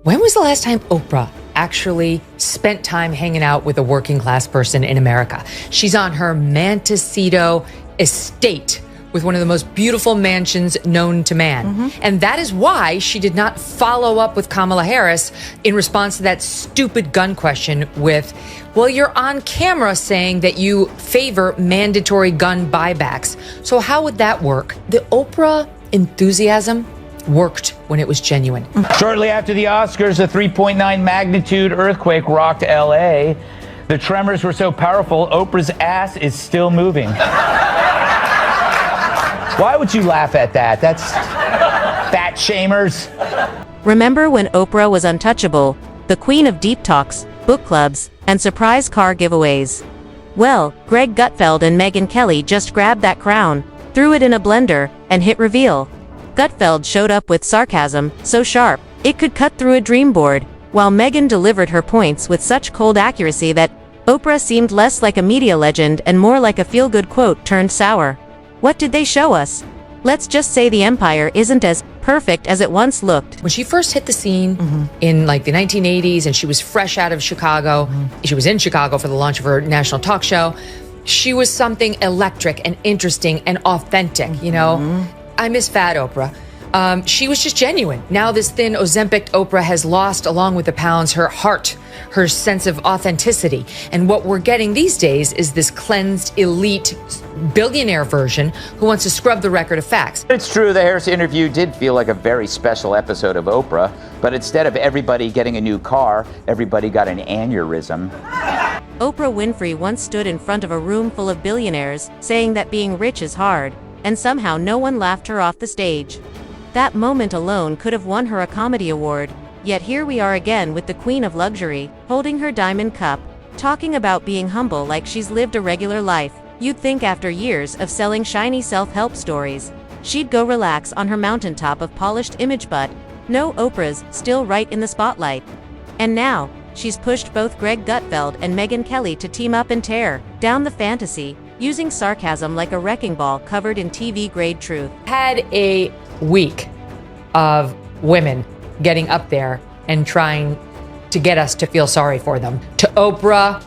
When was the last time Oprah actually spent time hanging out with a working class person in America? She's on her Montecito estate with one of the most beautiful mansions known to man. And that is why she did not follow up with Kamala Harris in response to that stupid gun question with, well, you're on camera saying that you favor mandatory gun buybacks. So how would that work? The Oprah enthusiasm worked when it was genuine. Shortly after the Oscars, a 3.9 magnitude earthquake rocked LA. The tremors were so powerful, Oprah's ass is still moving. Why would you laugh at that? That's fat shamers. Remember when Oprah was untouchable, the queen of deep talks, book clubs, and surprise car giveaways? Well, Greg Gutfeld and Megyn Kelly just grabbed that crown, threw it in a blender, and hit reveal. Gutfeld showed up with sarcasm, so sharp, it could cut through a dream board, while Megyn delivered her points with such cold accuracy that Oprah seemed less like a media legend and more like a feel-good quote turned sour. What did they show us? Let's just say the empire isn't as perfect as it once looked. When she first hit the scene in like the 1980s and she was fresh out of Chicago, she was in Chicago for the launch of her national talk show, she was something electric and interesting and authentic, you know? I miss fat Oprah. She was just genuine. Now this thin Ozempic Oprah has lost, along with the pounds, her heart, her sense of authenticity. And what we're getting these days is this cleansed, elite, billionaire version who wants to scrub the record of facts. It's true, the Harris interview did feel like a very special episode of Oprah, but instead of everybody getting a new car, everybody got an aneurysm. Oprah Winfrey once stood in front of a room full of billionaires, saying that being rich is hard, and somehow no one laughed her off the stage. That moment alone could have won her a comedy award, yet here we are again with the queen of luxury, holding her diamond cup, talking about being humble like she's lived a regular life. You'd think after years of selling shiny self-help stories, she'd go relax on her mountaintop of polished image, but no, Oprah's still right in the spotlight. And now, she's pushed both Greg Gutfeld and Megyn Kelly to team up and tear down the fantasy, using sarcasm like a wrecking ball covered in TV-grade truth. Had a week of women getting up there and trying to get us to feel sorry for them. To Oprah,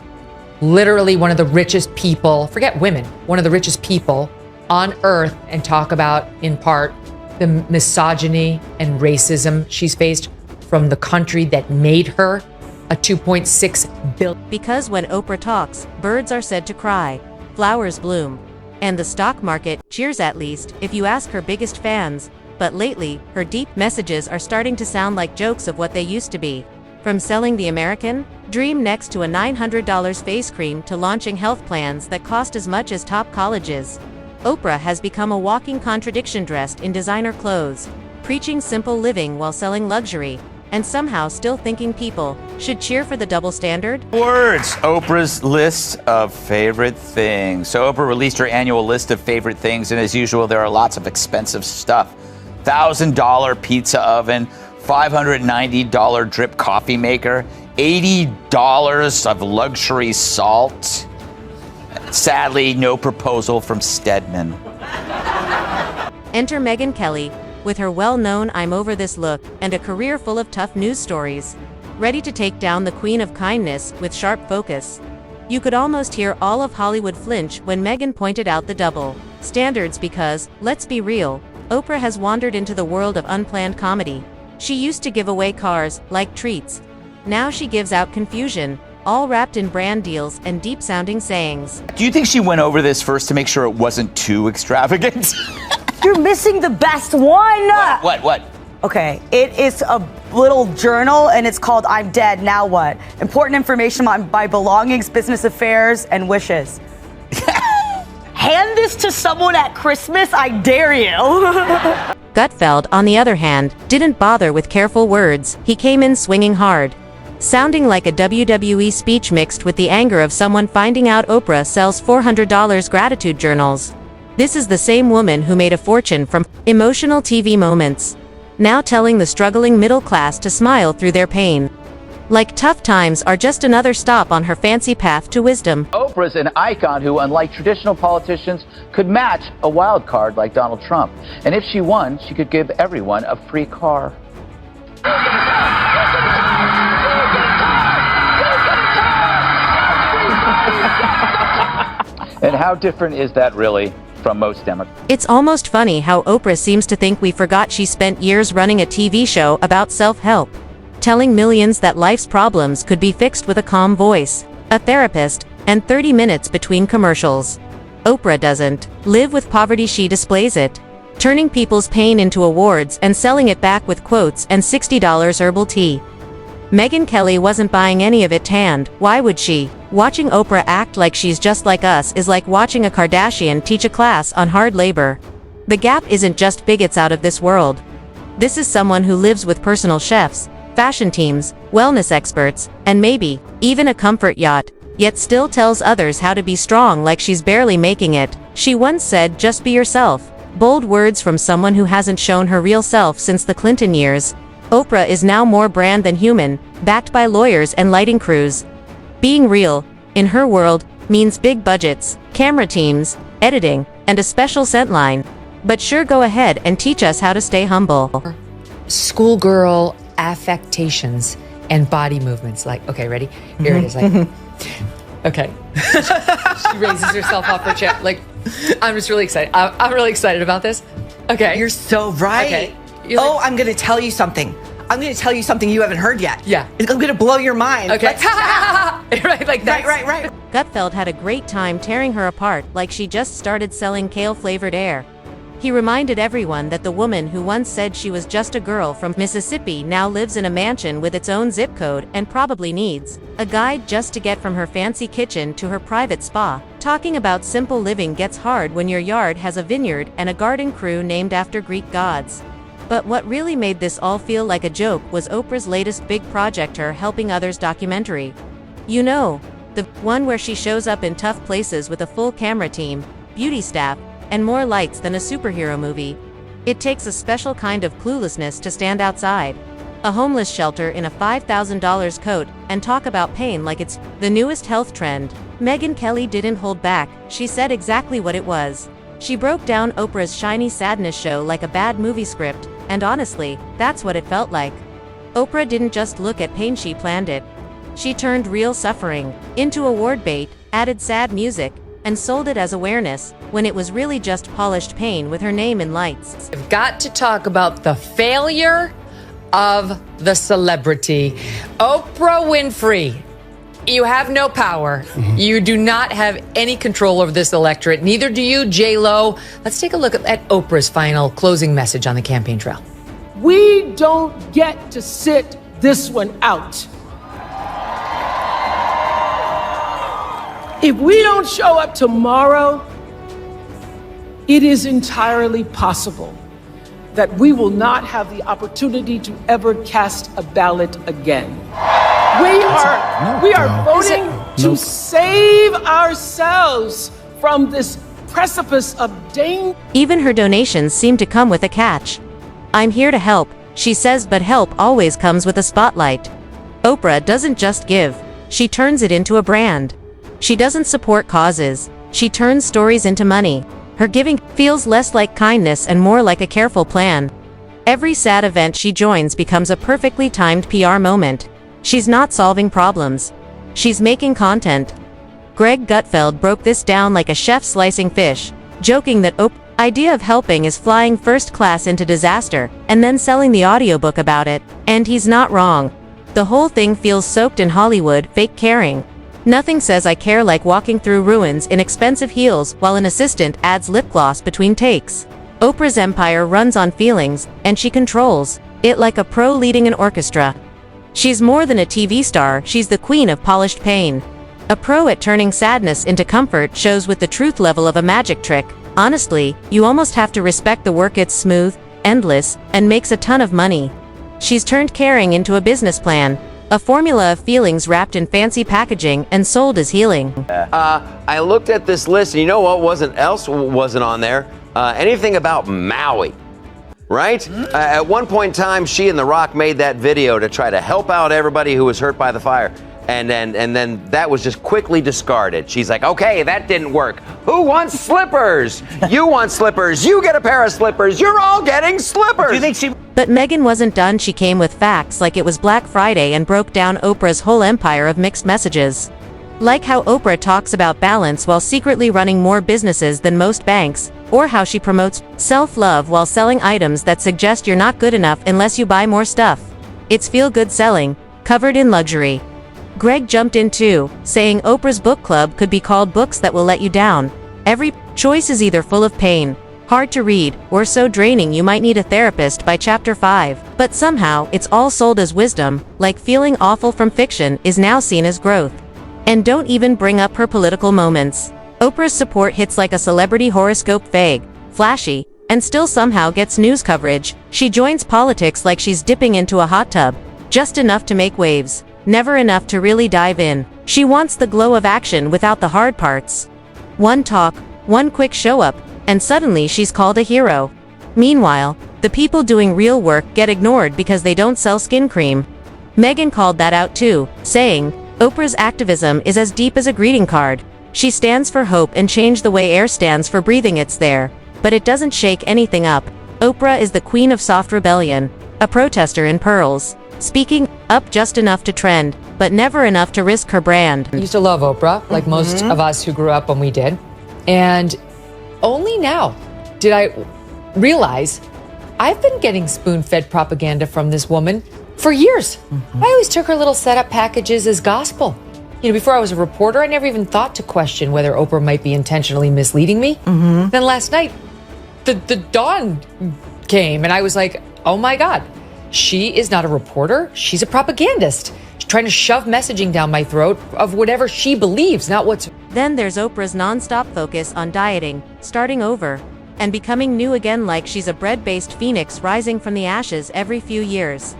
literally one of the richest people, forget women, one of the richest people on earth, and talk about, in part, the misogyny and racism she's faced from the country that made her a $2.6 billion. Because when Oprah talks, birds are said to cry, flowers bloom, and the stock market cheers, at least, if you ask her biggest fans. But lately, her deep messages are starting to sound like jokes of what they used to be. From selling the American dream next to a $900 face cream to launching health plans that cost as much as top colleges, Oprah has become a walking contradiction dressed in designer clothes, preaching simple living while selling luxury, and somehow still thinking people should cheer for the double standard? Words, Oprah's list of favorite things. So Oprah released her annual list of favorite things, and as usual, there are lots of expensive stuff. $1,000 pizza oven, $590 drip coffee maker, $80 of luxury salt. Sadly, no proposal from Stedman. Enter Megyn Kelly, with her well-known I'm over this look, and a career full of tough news stories. Ready to take down the queen of kindness with sharp focus. You could almost hear all of Hollywood flinch when Megyn pointed out the double standards because, let's be real, Oprah has wandered into the world of unplanned comedy. She used to give away cars, like treats. Now she gives out confusion, all wrapped in brand deals and deep-sounding sayings. Do you think she went over this first to make sure it wasn't too extravagant? You're missing the best one. What? Okay, it is a little journal and it's called I'm Dead, Now What? Important information on my belongings, business affairs, and wishes. Hand this to someone at Christmas, I dare you. Gutfeld, on the other hand, didn't bother with careful words. He came in swinging hard, sounding like a WWE speech mixed with the anger of someone finding out Oprah sells $400 gratitude journals. This is the same woman who made a fortune from emotional TV moments, now telling the struggling middle class to smile through their pain. Like tough times are just another stop on her fancy path to wisdom. Oprah's an icon who, unlike traditional politicians, could match a wild card like Donald Trump. And if she won, she could give everyone a free car. And how different is that really from most Democrats? It's almost funny how Oprah seems to think we forgot she spent years running a TV show about self-help, telling millions that life's problems could be fixed with a calm voice, a therapist, and 30 minutes between commercials. Oprah doesn't live with poverty, she displays it, turning people's pain into awards and selling it back with quotes and $60 herbal tea. Megyn Kelly wasn't buying any of it tanned, why would she? Watching Oprah act like she's just like us is like watching a Kardashian teach a class on hard labor. The Gap isn't just bigots out of this world. This is someone who lives with personal chefs, fashion teams, wellness experts, and maybe even a comfort yacht, yet still tells others how to be strong like she's barely making it. She once said, "Just be yourself." Bold words from someone who hasn't shown her real self since the Clinton years. Oprah is now more brand than human, backed by lawyers and lighting crews. Being real, in her world, means big budgets, camera teams, editing, and a special scent line. But sure, go ahead and teach us how to stay humble. Schoolgirl affectations and body movements. Like, okay, ready? Here it is. Like, okay. She raises herself off her chair. Like, I'm just really excited. I'm really excited about this. Okay. You're so right. Okay. You're Oh, like- I'm going to tell you something. I'm going to tell you something you haven't heard yet. Yeah. I'm going to blow your mind. Okay. Let's chat. Right, like that. Right. Gutfeld had a great time tearing her apart like she just started selling kale-flavored air. He reminded everyone that the woman who once said she was just a girl from Mississippi now lives in a mansion with its own zip code and probably needs a guide just to get from her fancy kitchen to her private spa. Talking about simple living gets hard when your yard has a vineyard and a garden crew named after Greek gods. But what really made this all feel like a joke was Oprah's latest big project, Her Helping Others documentary. You know, the one where she shows up in tough places with a full camera team, beauty staff, and more lights than a superhero movie. It takes a special kind of cluelessness to stand outside a homeless shelter in a $5,000 coat and talk about pain like it's the newest health trend. Megyn Kelly didn't hold back, she said exactly what it was. She broke down Oprah's shiny sadness show like a bad movie script, and honestly, that's what it felt like. Oprah didn't just look at pain, she planned it. She turned real suffering into award bait, added sad music, and sold it as awareness, when it was really just polished pain with her name in lights. We've got to talk about the failure of the celebrity. Oprah Winfrey. You have no power. You do not have any control over this electorate. Neither do you, J-Lo. Let's take a look at Oprah's final closing message on the campaign trail. We don't get to sit this one out. If we don't show up tomorrow, it is entirely possible that we will not have the opportunity to ever cast a ballot again. We are voting to save ourselves from this precipice of danger. Even her donations seem to come with a catch. "I'm here to help," she says, but help always comes with a spotlight. Oprah doesn't just give, she turns it into a brand. She doesn't support causes, she turns stories into money. Her giving feels less like kindness and more like a careful plan. Every sad event she joins becomes a perfectly timed PR moment. She's not solving problems, she's making content. Greg Gutfeld broke this down like a chef slicing fish, joking that Oprah's idea of helping is flying first class into disaster and then selling the audiobook about it. And he's not wrong. The whole thing feels soaked in Hollywood fake caring. Nothing says I care like walking through ruins in expensive heels while an assistant adds lip gloss between takes. Oprah's empire runs on feelings, and she controls it like a pro leading an orchestra. She's more than a TV star, she's the queen of polished pain. A pro at turning sadness into comfort, shows with the truth level of a magic trick. Honestly, you almost have to respect the work. It's smooth, endless, and makes a ton of money. She's turned caring into a business plan. A formula of feelings wrapped in fancy packaging and sold as healing. I looked at this list, and you know what wasn't on there? Anything about Maui, right? At one point in time, she and The Rock made that video to try to help out everybody who was hurt by the fire. And then that was just quickly discarded. She's like, okay, that didn't work. Who wants slippers? You want slippers. You get a pair of slippers. You're all getting slippers. Do you think she... But Megyn wasn't done. She came with facts like it was Black Friday and broke down Oprah's whole empire of mixed messages. Like how Oprah talks about balance while secretly running more businesses than most banks, or how she promotes self-love while selling items that suggest you're not good enough unless you buy more stuff. It's feel-good selling, covered in luxury. Greg jumped in too, saying Oprah's book club could be called Books That Will Let You Down. Every choice is either full of pain, hard to read, or so draining you might need a therapist by chapter 5. But somehow, it's all sold as wisdom, like feeling awful from fiction is now seen as growth. And don't even bring up her political moments. Oprah's support hits like a celebrity horoscope, vague, flashy, and still somehow gets news coverage. She joins politics like she's dipping into a hot tub, just enough to make waves, never enough to really dive in. She wants the glow of action without the hard parts. One talk, one quick show up, and suddenly she's called a hero. Meanwhile, the people doing real work get ignored because they don't sell skin cream. Megyn called that out too, saying, Oprah's activism is as deep as a greeting card. She stands for hope and change the way air stands for breathing. It's there, but it doesn't shake anything up. Oprah is the queen of soft rebellion, a protester in pearls, speaking up just enough to trend, but never enough to risk her brand. I used to love Oprah, like most of us who grew up when we did. And only now did I realize I've been getting spoon-fed propaganda from this woman for years. I always took her little setup packages as gospel. You know, before I was a reporter, I never even thought to question whether Oprah might be intentionally misleading me. Then last night, the dawn came and I was like, oh my God, she is not a reporter. She's a propagandist. She's trying to shove messaging down my throat of whatever she believes, not what's... Then there's Oprah's non-stop focus on dieting, starting over, and becoming new again, like she's a bread-based phoenix rising from the ashes every few years.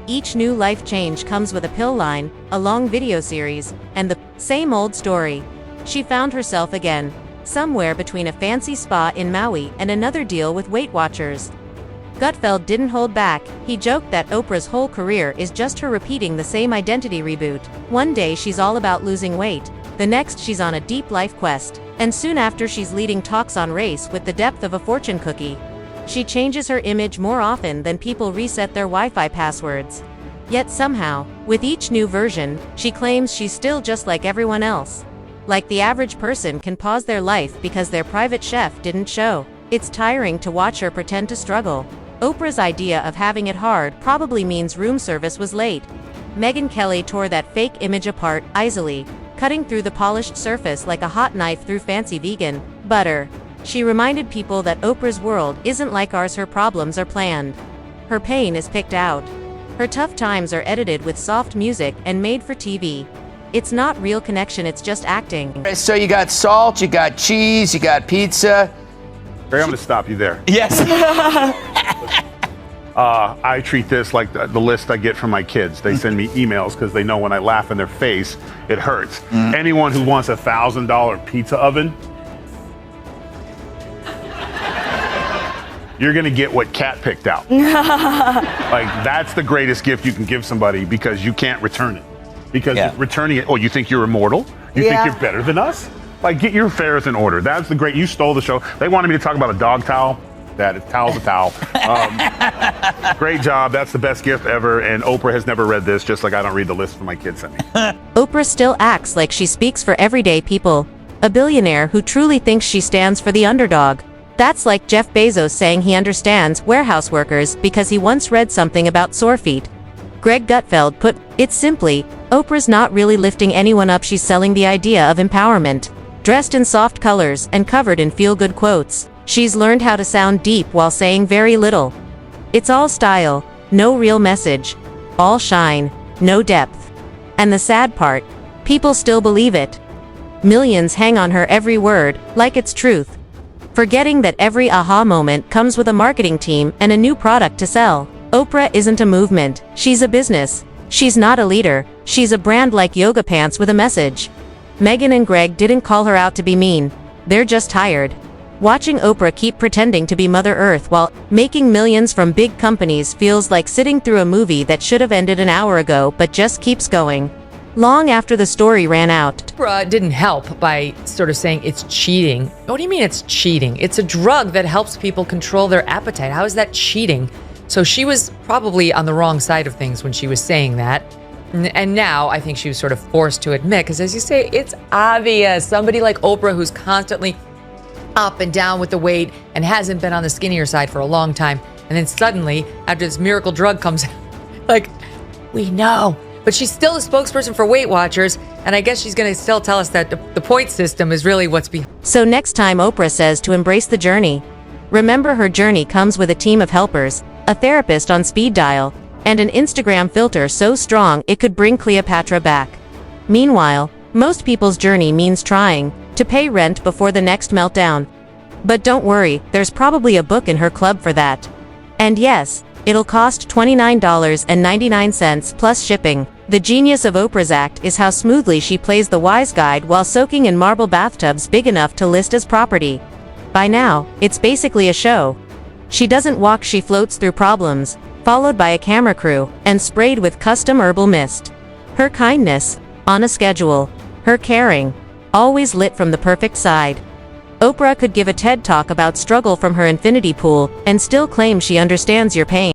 Each new life change comes with a pill line, a long video series, and the same old story. She found herself again, somewhere between a fancy spa in Maui and another deal with Weight Watchers. Gutfeld didn't hold back. He joked that Oprah's whole career is just her repeating the same identity reboot. One day she's all about losing weight, the next she's on a deep life quest, and soon after she's leading talks on race with the depth of a fortune cookie. She changes her image more often than people reset their Wi-Fi passwords. Yet somehow, with each new version, she claims she's still just like everyone else. Like the average person can pause their life because their private chef didn't show. It's tiring to watch her pretend to struggle. Oprah's idea of having it hard probably means room service was late. Megyn Kelly tore that fake image apart easily, cutting through the polished surface like a hot knife through fancy vegan butter. She reminded people that Oprah's world isn't like ours. Her problems are planned. Her pain is picked out. Her tough times are edited with soft music and made for TV. It's not real connection, it's just acting. So you got salt, you got cheese, you got pizza. Barry, I'm going to stop you there. Yes. I treat this like the list I get from my kids. They send me emails because they know when I laugh in their face, it hurts. Anyone who wants a $1,000 pizza oven, you're going to get what Kat picked out. Like, that's the greatest gift you can give somebody because you can't return it. Because returning it, oh, you think you're immortal? You think you're better than us? Like, get your affairs in order. That's the great, you stole the show. They wanted me to talk about a dog towel. Towel's a towel. Great job. That's the best gift ever. And Oprah has never read this, just like I don't read the list my kids sent me. Oprah still acts like she speaks for everyday people. A billionaire who truly thinks she stands for the underdog. That's like Jeff Bezos saying he understands warehouse workers because he once read something about sore feet. Greg Gutfeld put it simply, Oprah's not really lifting anyone up, she's selling the idea of empowerment. Dressed in soft colors and covered in feel-good quotes, she's learned how to sound deep while saying very little. It's all style, no real message. All shine, no depth. And the sad part, people still believe it. Millions hang on her every word, like it's truth. Forgetting that every aha moment comes with a marketing team and a new product to sell. Oprah isn't a movement, she's a business. She's not a leader, she's a brand like yoga pants with a message. Megyn and Greg didn't call her out to be mean, they're just tired. Watching Oprah keep pretending to be Mother Earth while making millions from big companies feels like sitting through a movie that should have ended an hour ago but just keeps going. Long after the story ran out. Oprah didn't help by sort of saying it's cheating. What do you mean it's cheating? It's a drug that helps people control their appetite. How is that cheating? So she was probably on the wrong side of things when she was saying that. And now I think she was sort of forced to admit, because as you say, it's obvious. Somebody like Oprah, who's constantly up and down with the weight and hasn't been on the skinnier side for a long time. And then suddenly, after this miracle drug comes out, like, we know. But she's still a spokesperson for Weight Watchers. And I guess she's going to still tell us that the point system is really what's behind. So next time Oprah says to embrace the journey, remember her journey comes with a team of helpers, a therapist on speed dial, and an Instagram filter so strong it could bring Cleopatra back. Meanwhile, most people's journey means trying to pay rent before the next meltdown. But don't worry, there's probably a book in her club for that. And yes, it'll cost $29.99 plus shipping. The genius of Oprah's act is how smoothly she plays the wise guide while soaking in marble bathtubs big enough to list as property. By now, it's basically a show. She doesn't walk, she floats through problems, followed by a camera crew, and sprayed with custom herbal mist. Her kindness, on a schedule. Her caring, always lit from the perfect side. Oprah could give a TED Talk about struggle from her infinity pool and still claim she understands your pain.